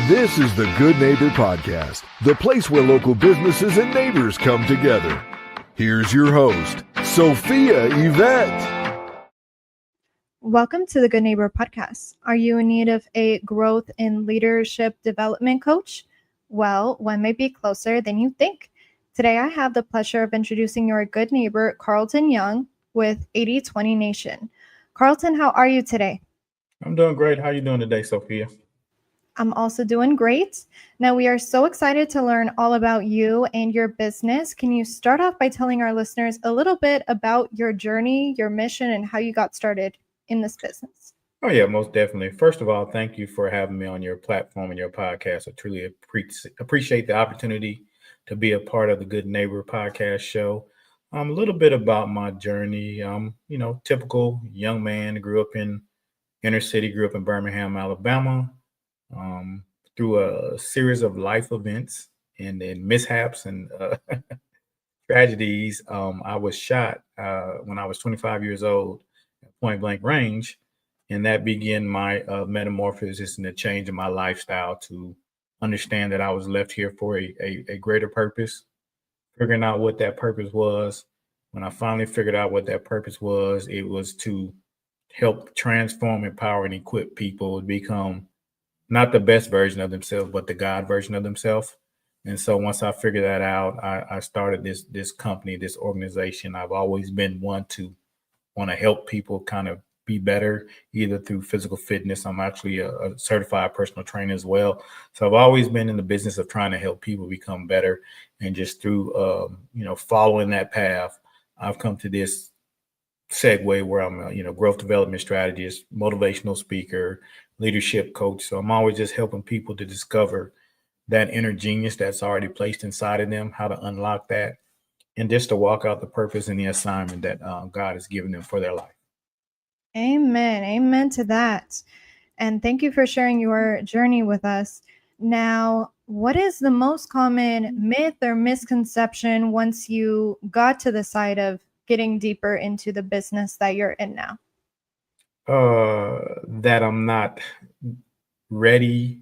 This is the Good Neighbor Podcast, the place where local businesses and neighbors come together. Here's your host, Sophia Yvette. Welcome to the Good Neighbor Podcast. Are you in need of a growth and leadership development coach? Well, one may be closer than you think. Today, I have the pleasure of introducing your good neighbor, Carlton Young, with 80/20 Nation. Carlton, how are you today? I'm doing great. How are you doing today, Sophia? I'm also doing great. Now, we are so excited to learn all about you and your business. Can you start off by telling our listeners a little bit about your journey, your mission, and how you got started in this business? Oh, yeah, most definitely. First of all, thank you for having me on your platform and your podcast. I truly appreciate the opportunity to be a part of the Good Neighbor podcast show. A little bit about my journey. Typical young man, grew up in inner city, grew up in Birmingham, Alabama. Through a series of life events and mishaps and tragedies, I was shot when I was 25 years old at point blank range. And that began my metamorphosis and the change in my lifestyle to understand that I was left here for a greater purpose, figuring out what that purpose was. When I finally figured out what that purpose was, it was to help transform, empower, and equip people to become not the best version of themselves, but the God version of themselves. And so once I figured that out, I started this company, this organization. I've always been one to want to help people kind of be better, either through physical fitness. I'm actually a certified personal trainer as well. So I've always been in the business of trying to help people become better. And just through, following that path, I've come to this segue where I'm a growth development strategist, motivational speaker, leadership coach. So I'm always just helping people to discover that inner genius that's already placed inside of them, how to unlock that, and just to walk out the purpose and the assignment that God has given them for their life. Amen. Amen to that. And thank you for sharing your journey with us. Now, what is the most common myth or misconception once you got to the side of getting deeper into the business that you're in now? That I'm not ready,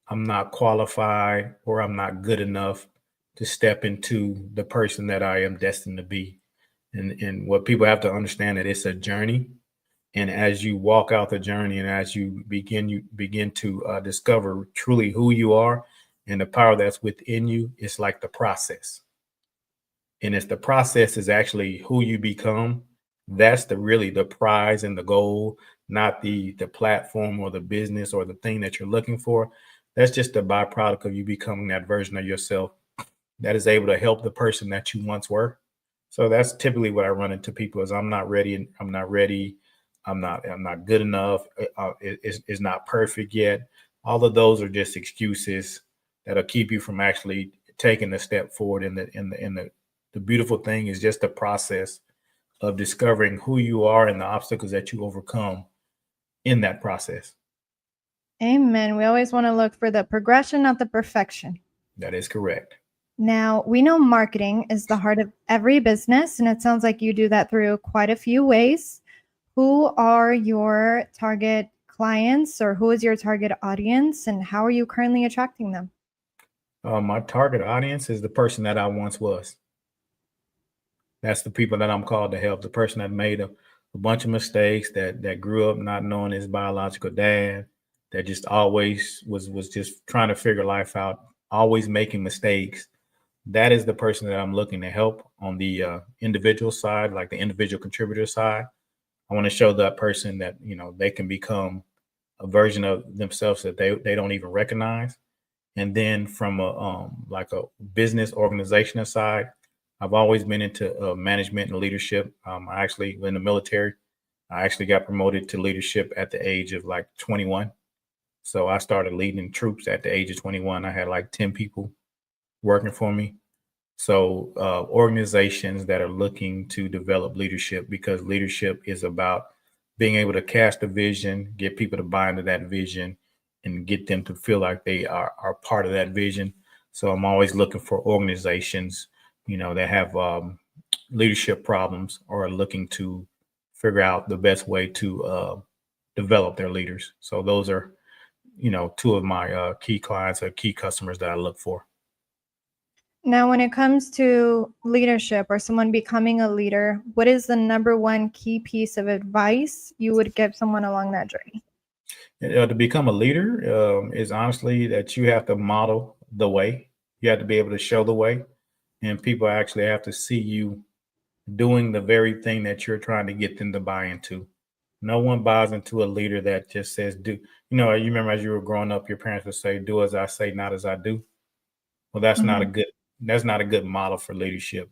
I'm not qualified, or I'm not good enough to step into the person that I am destined to be. And what people have to understand that it's a journey. And as you walk out the journey and as you begin to discover truly who you are and the power that's within you, it's like the process. And it's the process is actually who you become. That's really the prize and the goal, not the platform or the business or the thing that you're looking for. That's just a byproduct of you becoming that version of yourself that is able to help the person that you once were. So that's typically what I run into people is I'm not ready. I'm not good enough. It's not perfect yet. All of those are just excuses that'll keep you from actually taking a step forward. The beautiful thing is just the process of discovering who you are and the obstacles that you overcome in that process. Amen. We always want to look for the progression, not the perfection. That is correct. Now, we know marketing is the heart of every business, and it sounds like you do that through quite a few ways. Who are your target clients, or who is your target audience, and how are you currently attracting them? My target audience is the person that I once was. That's the people that I'm called to help, the person that made a bunch of mistakes, that grew up not knowing his biological dad, that just always was just trying to figure life out, always making mistakes. That is the person that I'm looking to help on the individual side, like the individual contributor side. I want to show that person that, they can become a version of themselves that they don't even recognize. And then from a business organizational side, I've always been into management and leadership. I actually, in the military, I actually got promoted to leadership at the age of 21. So I started leading troops at the age of 21. I had 10 people working for me. So organizations that are looking to develop leadership, because leadership is about being able to cast a vision, get people to buy into that vision, and get them to feel like they are part of that vision. So I'm always looking for organizations, that have leadership problems or are looking to figure out the best way to develop their leaders. So those are two of my key clients or key customers that I look for. Now, when it comes to leadership or someone becoming a leader, what is the number one key piece of advice you would give someone along that journey? To become a leader is honestly that you have to model the way. You have to be able to show the way, and people actually have to see you doing the very thing that you're trying to get them to buy into. No one buys into a leader that just says, do, you remember as you were growing up, your parents would say, do as I say, not as I do. Well, that's not a good model for leadership.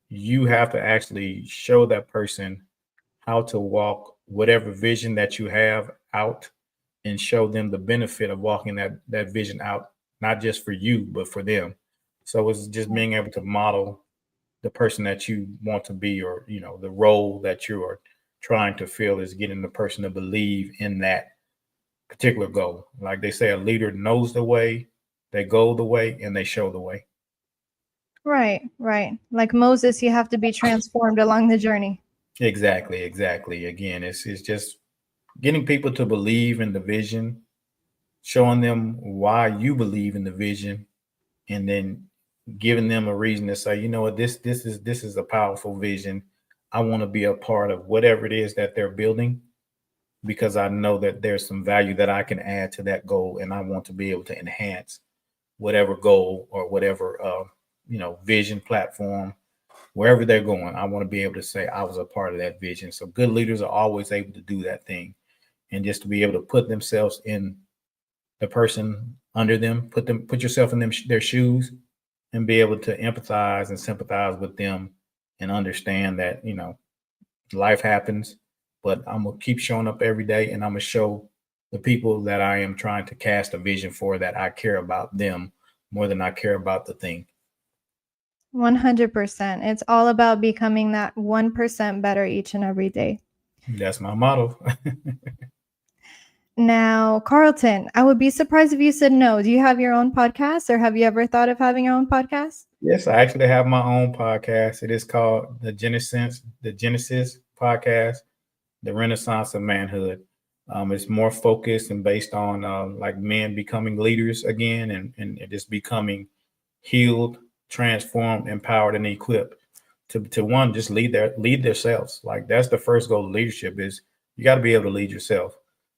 You have to actually show that person how to walk whatever vision that you have out and show them the benefit of walking that vision out, not just for you, but for them. So it's just being able to model the person that you want to be, or, the role that you are trying to fill is getting the person to believe in that particular goal. Like they say, a leader knows the way, they go the way, and they show the way. Right. Like Moses, you have to be transformed along the journey. Exactly. Again, it's just getting people to believe in the vision, showing them why you believe in the vision, and then giving them a reason to say, you know what, this is a powerful vision. I want to be a part of whatever it is that they're building, because I know that there's some value that I can add to that goal, and I want to be able to enhance whatever goal or whatever vision, platform, wherever they're going. I want to be able to say I was a part of that vision. So good leaders are always able to do that thing, and just to be able to put themselves in the person under them, put yourself in their shoes, and be able to empathize and sympathize with them, and understand that, life happens, but I'm going to keep showing up every day, and I'm going to show the people that I am trying to cast a vision for that I care about them more than I care about the thing. 100%. It's all about becoming that 1% better each and every day. That's my motto. Now, Carlton, I would be surprised if you said no. Do you have your own podcast, or have you ever thought of having your own podcast? Yes, I actually have my own podcast. It is called the Genesis podcast, The Renaissance of Manhood. It's more focused and based on like men becoming leaders again, and just becoming healed, transformed, empowered, and equipped to one, just lead themselves. Like that's the first goal of leadership, is you got to be able to lead yourself.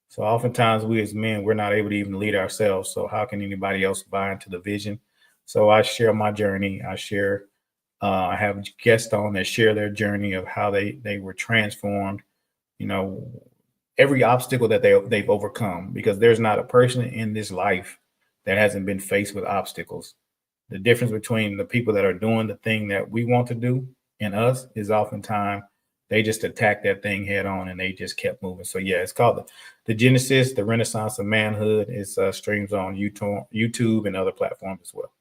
So oftentimes we as men, we're not able to even lead ourselves. So how can anybody else buy into the vision? So I share my journey. I have guests on that share their journey of how they were transformed, every obstacle that they've overcome, because there's not a person in this life that hasn't been faced with obstacles. The difference between the people that are doing the thing that we want to do and us is oftentimes they just attacked that thing head on, and they just kept moving. So yeah, it's called the Genesis, the Renaissance of Manhood. It's streams on YouTube and other platforms as well.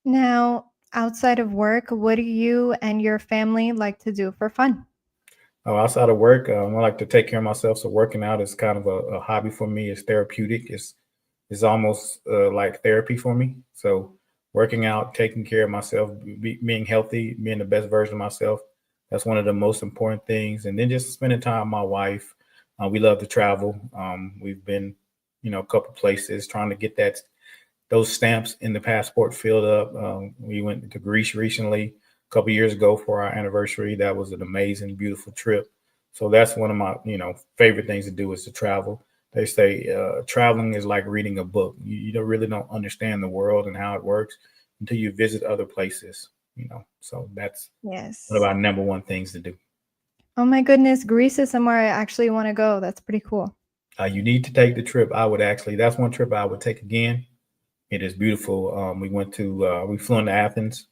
Now, outside of work, what do you and your family like to do for fun? Oh, outside of work, I like to take care of myself. So working out is kind of a hobby for me. It's therapeutic. It's almost like therapy for me. So working out, taking care of myself, being healthy, being the best version of myself, that's one of the most important things. And then just spending time with my wife. We love to travel. We've been, a couple places trying to get those stamps in the passport filled up. We went to Greece recently, a couple years ago, for our anniversary. That was an amazing, beautiful trip. So that's one of my, favorite things to do, is to travel. They say traveling is like reading a book. You don't understand the world and how it works until you visit other places, So that's one of our number one things to do. Oh my goodness, Greece is somewhere I actually want to go. That's pretty cool. You need to take the trip. That's one trip I would take again. It is beautiful. We flew into Athens.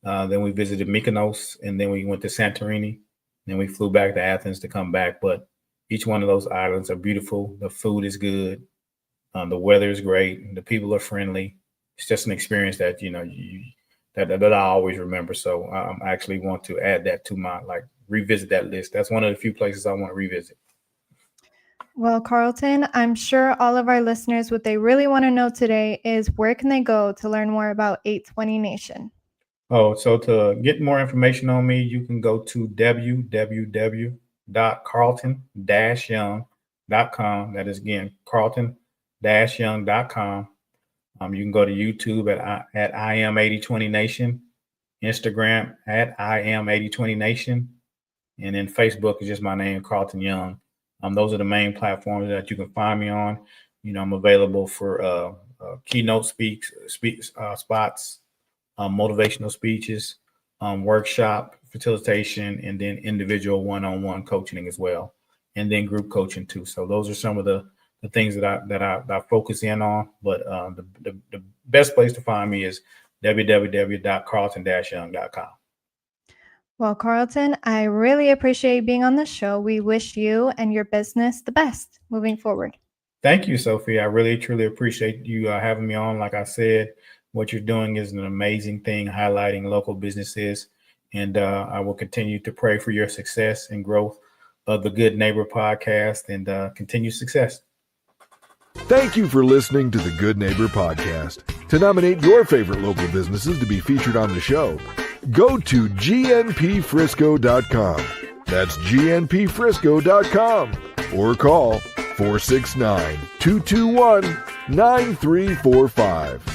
Then we visited Mykonos, and then we went to Santorini. Then we flew back to Athens to come back. But each one of those islands are beautiful. The food is good. The weather is great. The people are friendly. It's just an experience that, that I always remember. So I actually want to add that to my, revisit that list. That's one of the few places I want to revisit. Well, Carlton, I'm sure all of our listeners, what they really want to know today is, where can they go to learn more about 820 Nation? Oh, so to get more information on me, you can go to www.carlton-young, That is, again, Carlton-Young.com. You can go to YouTube at I am 8020 Nation, Instagram at I am 8020 Nation, and then Facebook is just my name, Carlton Young. Those are the main platforms that you can find me on. I'm available for keynote spots, motivational speeches, workshop facilitation, and then individual one-on-one coaching as well, and then group coaching too. So those are some of the things that I focus in on. But the best place to find me is www.carlton-young.com. Well, Carlton, I really appreciate being on the show. We wish you and your business the best moving forward. Thank you, Sophia. I really, truly appreciate you having me on. Like I said, what you're doing is an amazing thing, highlighting local businesses. And I will continue to pray for your success and growth of the Good Neighbor podcast and continued success. Thank you for listening to the Good Neighbor Podcast. To nominate your favorite local businesses to be featured on the show, go to gnpfrisco.com. That's gnpfrisco.com. Or call 469-221-9345.